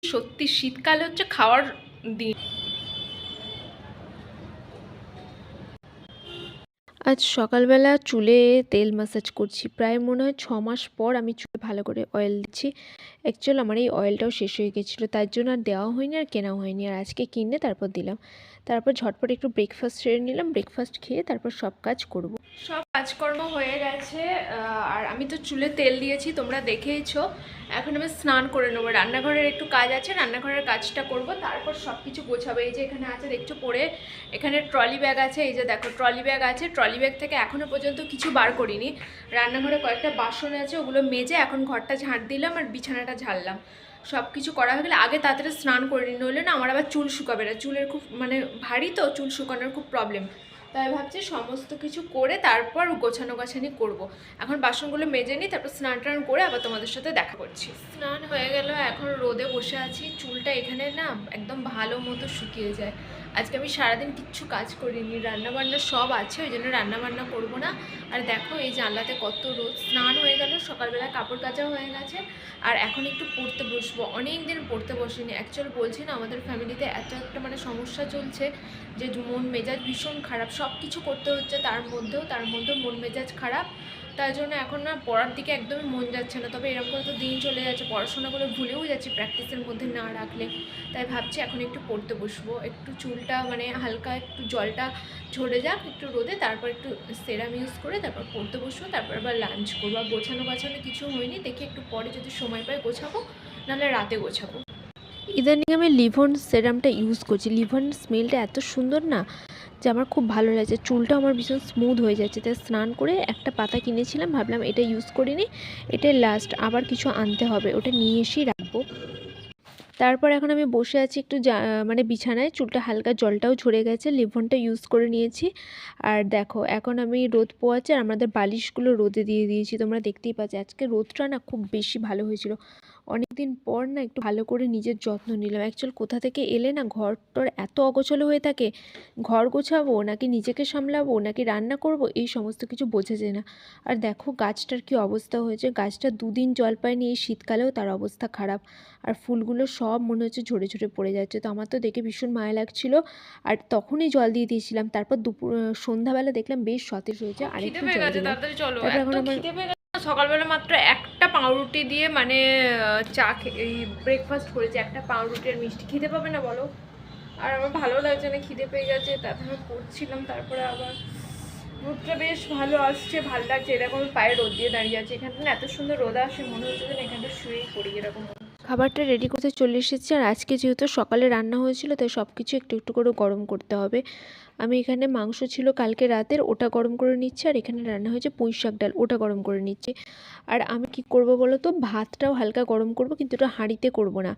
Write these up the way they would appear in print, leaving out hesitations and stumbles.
সত্যি শীতকালে হচ্ছে খাওয়ার দিন। আজ সকালবেলা চুলে তেল ম্যাসাজ করছি, প্রায় মনে হয় 6 মাস পর আমি চুলে ভালো করে অয়েল দিচ্ছি। অ্যাকচুয়াল আমার এই অয়েলটাও শেষ হয়ে গেছিলো, তার জন্য আর দেওয়া হয়নি আর কেনাও হয়নি, আর আজকে কিনে তারপর দিলাম। তারপর ঝটপট একটু ব্রেকফাস্ট সেরে নিলাম, ব্রেকফাস্ট খেয়ে তারপর সব কাজ করব। সব কাজকর্ম হয়ে গেছে, আর আমি তো চুলে তেল দিয়েছি, তোমরা দেখেইছো। এখন আমি স্নান করে নেবো, রান্নাঘরের একটু কাজ আছে, রান্নাঘরের কাজটা করব, তারপর সব কিছু গোছাবো। এই যে এখানে আছে দেখছো পরে, এখানে ট্রলি ব্যাগ আছে, এই যে দেখো ট্রলি ব্যাগ আছে, ট্রলি ব্যাগ থেকে এখনও পর্যন্ত কিছু বার করিনি। রান্নাঘরে কয়েকটা বাসন আছে, ওগুলো মেজে এখন ঘরটা ঝাঁট দিলাম আর বিছানাটা ঝাড়লাম। সব কিছু করা হয়ে গেলে আগে তাড়াতাড়ি স্নান করে নিই, নইলে না আমার আবার চুল শুকাবে না, চুলের খুব মানে ভারী তো, চুল শুকানোর খুব প্রবলেম। তাই ভাবছি সমস্ত কিছু করে তারপর গোছানো গাছানি করব। এখন বাসনগুলো মেজে নিই, তারপর স্নান টান করে আবার তোমাদের সাথে দেখা করছি। স্নান হয়ে গেল, এখন রোদে বসে আছি, চুলটা এখানে না একদম ভালো মতো শুকিয়ে যায়। আজকে আমি সারাদিন কিচ্ছু কাজ করিনি, রান্নাবান্না সব আছে, ওই জন্য রান্নাবান্না করবো না। আর দেখো এই জানলাতে কত রোদ। স্নান হয়ে গেল, সকালবেলা কাপড় কাচা হয়ে গেছে, আর এখন একটু পড়তে বসবো। অনেক দিন পড়তে বসিনি। অ্যাকচুয়ালি বলছি না, আমাদের ফ্যামিলিতে এত একটা মানে সমস্যা চলছে যে মন মেজাজ ভীষণ খারাপ, সব কিছু করতে হচ্ছে, তার মধ্যেও মন মেজাজ খারাপ। তাই জন্য এখন না পড়ার দিকে একদমই মন যাচ্ছে না। তবে এরকম করে তো দিন চলে যাচ্ছে, পড়াশোনাগুলো ভুলেও যাচ্ছি প্র্যাকটিসের মধ্যে না রাখলে। তাই ভাবছি এখন একটু পড়তে বসবো, একটু চুলটা মানে হালকা একটু জলটা ঝরে যাক একটু রোদে, তারপর একটু সেরাম ইউজ করে তারপর পড়তে বসবো, তারপর আবার লাঞ্চ করবো। আর গোছানো কিছু হয়নি, দেখি একটু পরে যদি সময় পাই গোছাবো, নাহলে রাতে গোছাবো। ইদানিং আমি লিভন সেরামটা ইউজ করছি, লিভন স্মেলটা এত সুন্দর না যে আমার খুব ভালো লাগছে, চুলটা আমার ভীষণ স্মুথ হয়ে যাচ্ছে। তাই স্নান করে একটা পাতা কিনেছিলাম, ভাবলাম এটা ইউজ করিনি, এটাই লাস্ট, আবার কিছু আনতে হবে, ওটা নিয়ে এসেই রাখবো। তারপর এখন আমি বসে আছি একটু মানে বিছানায়, চুলটা হালকা জলটাও ঝরে গেছে, লিভনটা ইউজ করে নিয়েছি। আর দেখো এখন আমি রোদ পোয়াচ্ছি, আর আমাদের বালিশগুলো রোদে দিয়ে দিয়েছি, তোমরা দেখতেই পাচ্ছ। আজকে রোদটা না খুব বেশি ভালো হয়েছিল, অনেক দিন পর না একটু ভালো করে নিজের যত্ন নিলাম। অ্যাকচুয়াল কোথা থেকে এলে না ঘরটার এত অগোছালো হয়ে থাকে, ঘর গোছাবো নাকি নিজেকে সামলাবো নাকি রান্না করব, এই সমস্ত কিছু বোঝা যায় না। আর দেখো গাছটার কি অবস্থা হয়েছে, গাছটা দুদিন জল পায়নি, এই শীতকালেও তার অবস্থা খারাপ। আর ফুলগুলো সব মনে হচ্ছে ঝরে ঝরে পড়ে যাচ্ছে, তো আমার তো দেখে ভীষণ মায়া লাগছিল। আর তখনই জল দিয়ে দিয়েছিলাম, তারপর সন্ধ্যাবেলা দেখলাম বেশ সতেজ হয়েছে, আরেকটু জল দিলাম। তারপর এখন আমার সকালবেলা মাত্র একটা পাউরুটি দিয়ে মানে এই ব্রেকফাস্ট করেছি, একটা পাউরুটি আর মিষ্টি। খিদে পাবে না বলো? আর আমার ভালো লাগছে না, খিদে পেয়ে গেছে, তারপর আমি পড়ছিলাম। তারপরে আবার রোদটা বেশ ভালো আসছে, ভালো লাগছে। এরকম পায়ে রোদ দিয়ে দাঁড়িয়ে আছে, এখানটা না এত সুন্দর রোদ আসে, মনে হচ্ছে যেন এখানটা শুয়েই পড়ি এরকম। খাবারটা রেডি করতে চলে এসেছি, আর আজকে যেহেতু সকালে রান্না হয়েছিল তাই সব কিছু একটু একটু করে গরম করতে হবে। আমি এখানে মাংস ছিল কালকে রাতের, ওটা গরম করে নিচ্ছি, আর এখানে রান্না হয়েছে পুঁই শাক ডাল, ওটা গরম করে নিচ্ছি। আর আমি কি করব বলো তো, ভাতটাও হালকা গরম করব, কিন্তু ওটা হাঁড়িতে করব না,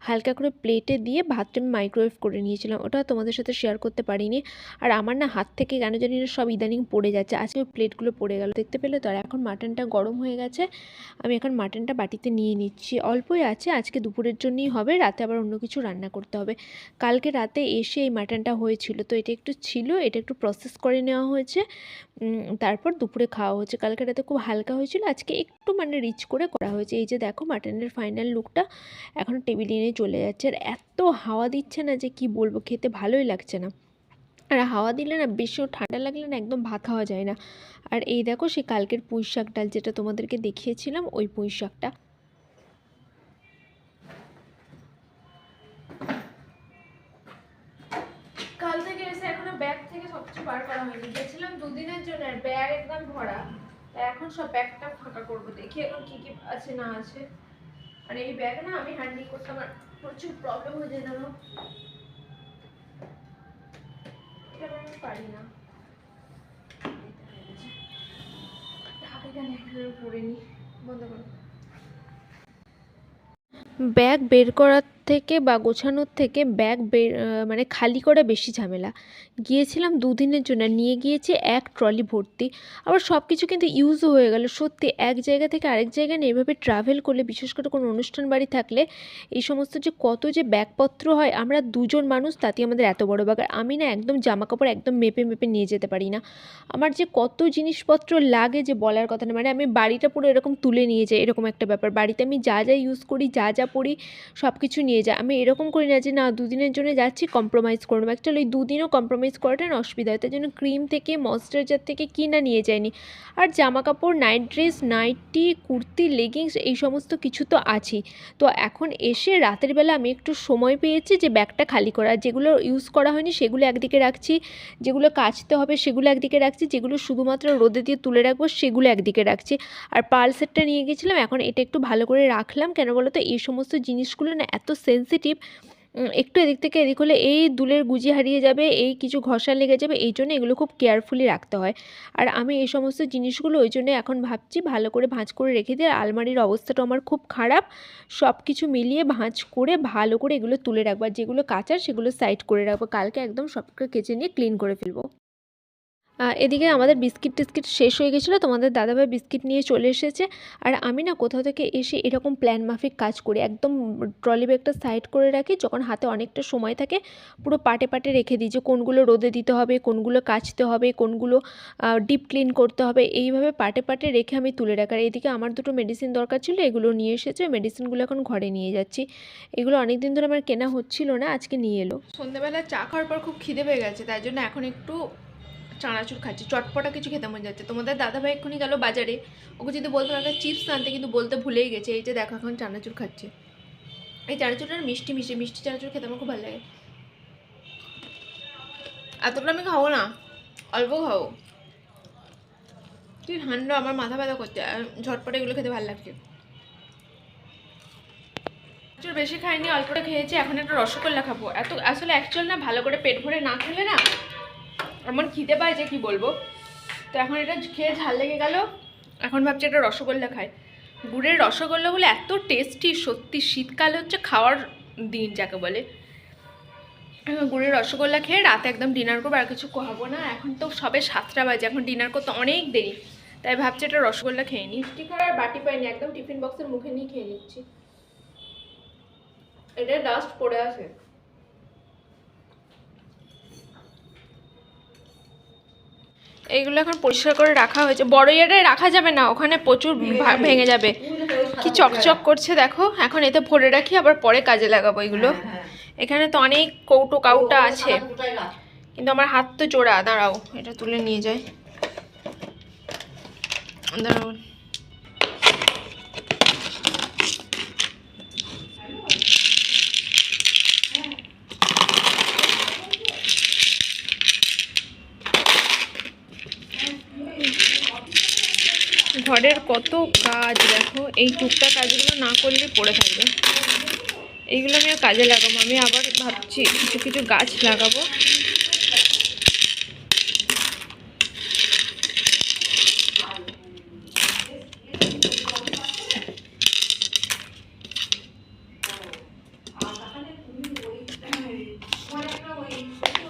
হালকা করে প্লেটে দিয়ে ভাতটা আমি মাইক্রোওয়েভ করে নিয়েছিলাম, ওটা তোমাদের সাথে শেয়ার করতে পারিনি। আর আমার না হাত থেকে কেন জানি না সব ইদানিং পড়ে যাচ্ছে, আজকে ওই প্লেটগুলো পড়ে গেল, দেখতে পেলে তো। আর এখন মাটনটা গরম হয়ে গেছে, আমি এখন মাটনটা বাটিতে নিয়ে নিচ্ছি, অল্পই আছে, আজকে দুপুরের জন্যই হবে, রাতে আবার অন্য কিছু রান্না করতে হবে। কালকে রাতে এসে এই মাটনটা হয়েছিল, তো এটা একটু ছিল, এটা একটু প্রসেস করে নেওয়া হয়েছে, তারপর দুপুরে খাওয়া হচ্ছে। কালকে রাতে খুব হালকা হয়েছিল, আজকে একটু মানে রিচ করে করা হয়েছে। এই যে দেখো মাটনের ফাইনাল লুকটা এখন টেবিলে এনে চলে যাচ্ছে, আর এত হাওয়া দিচ্ছে না যে কি বলবো, খেতে ভালোই লাগছে না। আর হাওয়া দিলে না, বেশিও ঠান্ডা লাগলে না একদম ভাত খাওয়া যায় না। আর এই দেখো সেই কালকের পুঁই শাক ডাল যেটা তোমাদেরকে দেখিয়েছিলাম, ওই পুঁই শাকটা। কাল থেকে এসে এখনো ব্যাগ থেকে সবকিছু বার করা হয়নি, গেছিলাম দুদিনের জন্য, আর ব্যাগ একদম ভরা। এখন সব ব্যাগটা ফাঁকা করবো, দেখি এখন কি কি আছে না আছে। আর এই ব্যাগ না আমি হ্যান্ডেল করতে আমার প্রচুর প্রবলেম হয়ে যায়, জানো, এটা আমি পারি না। পরে নি, বন্ধ করো। ব্যাগ বের করার থেকে বা গোছানোর থেকে ব্যাগ মানে খালি করা বেশি ঝামেলা। গিয়েছিলাম দুদিনের জন্য, নিয়ে গিয়েছি এক ট্রলি ভর্তি, আবার সব কিছু কিন্তু ইউজও হয়ে গেল। সত্যি এক জায়গা থেকে আরেক জায়গায় না এভাবে ট্রাভেল করলে, বিশেষ করে কোনো অনুষ্ঠান বাড়ি থাকলে, এই সমস্ত যে কত যে ব্যাগপত্র হয়। আমরা দুজন মানুষ, তাতেই আমাদের এত বড় ব্যাগ। আর আমি না একদম জামা কাপড় একদম মেপে মেপে নিয়ে যেতে পারি না, আমার যে কত জিনিসপত্র লাগে যে বলার কথা না। মানে আমি বাড়িটা পুরো এরকম তুলে নিয়ে যাই, এরকম একটা ব্যাপার। বাড়িতে আমি যা যা ইউজ করি, যা যা পড়ি, সব কিছু নিয়ে নিয়ে যায়। আমি এরকম করি না যে না 2 দিনের জন্য যাচ্ছি কম্প্রোমাইজ করে নেবো। অ্যাকচুয়ালি ওই 2 দিনও কম্প্রোমাইজ করাটা না অসুবিধা হয়, তাই জন্য ক্রিম থেকে ময়েশ্চারাইজার থেকে কি না নিয়ে যায়নি। আর জামা কাপড়, night dress, nightie, kurti, leggings এই সমস্ত কিছু তো আছেই। তো এখন এসে রাতের বেলা আমি একটু সময় পেয়েছি যে ব্যাগটা খালি করা। যেগুলো ইউজ করা হয়নি সেগুলো একদিকে রাখছি, যেগুলো কাচতে হবে সেগুলো একদিকে রাখছি, যেগুলো শুধুমাত্র রোদে দিয়ে তুলে রাখবো সেগুলো একদিকে রাখছি। আর পার্ল সেটটা নিয়ে গেছিলাম, এখন এটা একটু ভালো করে রাখলাম। কেন বলো তো, এই সমস্ত জিনিসগুলো না এত সেন্সিটিভ, একটু এদিক থেকে এদিক হলে এই দুলের গুজি হারিয়ে যাবে, এই কিছু ঘষা লেগে যাবে, এই জন্য এগুলো খুব কেয়ারফুলি রাখতে হয়। আর আমি এই সমস্ত জিনিসগুলো ওই জন্য এখন ভাবছি ভালো করে ভাঁজ করে রেখে দিই। আর আলমারির অবস্থাটা আমার খুব খারাপ, সব কিছু মিলিয়ে ভাঁজ করে ভালো করে এগুলো তুলে রাখবো। আর যেগুলো কাচার সেগুলো সাইড করে রাখবো, কালকে একদম সবকে কেচে নিয়ে ক্লিন করে ফেলবো। এদিকে আমাদের বিস্কিট টিস্কিট শেষ হয়ে গেছিলো, তোমাদের দাদাভাই বিস্কিট নিয়ে চলে এসেছে। আর আমি না কোথাও থেকে এসে এরকম প্ল্যান মাফিক কাজ করি, একদম ট্রলি ব্যাগটা সাইড করে রাখি, যখন হাতে অনেকটা সময় থাকে পুরো পাটে পাটে রেখে দিই যে কোনগুলো রোদে দিতে হবে, কোনগুলো কাচতে হবে, কোনগুলো ডিপ ক্লিন করতে হবে, এইভাবে পাটে পাটে রেখে আমি তুলে রাখি। আর এদিকে আমার দুটো মেডিসিন দরকার ছিল, এগুলো নিয়ে এসেছে, মেডিসিনগুলো এখন ঘরে নিয়ে যাচ্ছি। এগুলো অনেক দিন ধরে আমার কেনা হচ্ছিল না, আজকে নিয়ে এলো। সন্ধ্যাবেলা চা খাওয়ার পর খুব খিদে পেয়ে গেছে, তাই জন্য এখন একটু চানাচুর খাচ্ছি, চটপটা কিছু খেতে মন যাচ্ছে। তোমাদের দাদাভাই এক্ষুনি গেল বাজারে, ওকে যদি বলতাম একটা চিপস আনতে, কিন্তু বলতে ভুলেই গেছে। এই যে দেখো এখন চানাচুর খাচ্ছে, এই চানাচুরটা মিষ্টি মিষ্টি মিষ্টি চানাচুর খেতে আমার খুব ভালো লাগে। এতটা আমি খাবো না, অল্প খাবো, তুই ঠান্ডা, আমার মাথা ব্যথা করছে, আর ঝটপটে এগুলো খেতে ভালো লাগছে। বেশি খাইনি, অল্পটা খেয়েছি, এখন একটা রসগোল্লা খাবো। এত আসলে অ্যাকচুয়াল না, ভালো করে পেট ভরে না খেলে না আমার খিদে পায় যে কি বলবো। তো এখন এটা খেয়ে ঝাল লেগে গেল, এখন ভাবছি একটা রসগোল্লা খাই। গুড়ের রসগোল্লাগুলো এত টেস্টি, সত্যি শীতকাল হচ্ছে খাওয়ার দিন যাকে বলে। গুড়ের রসগোল্লা খেয়ে রাতে একদম ডিনার করবো, আর কিছু খাবো না। এখন তো সবে 7টা বাজে, এখন ডিনার করতে অনেক দেরি, তাই ভাবছি একটা রসগোল্লা খেয়ে নিই। স্টিকার আর বাটি পাইনি, একদম টিফিন বক্সের মুখে নিয়ে খেয়ে নিচ্ছি। এটা ডাস্ট পড়ে আছে। এইগুলো এখন পরিষ্কার করে রাখা হয়েছে, বড় ইয়ারে রাখা যাবে না, ওখানে প্রচুর ভেঙে যাবে। কি চকচক করছে দেখো, এখন এতে ভরে রাখি, আবার পরে কাজে লাগাবো এগুলো। এখানে তো অনেক কৌটো কাউটা আছে, কিন্তু আমার হাত তো জোড়া। দাঁড়াও, এটা তুলে নিয়ে যাই, দাঁড়াও। ঘরের কত কাজ দেখো, এই টুকটাক কাজগুলো না করলে পড়ে থাকবে। এইগুলো আমি কাজে লাগাবো। আমি আবার ভাবছি কিছু কিছু গাছ লাগাবো,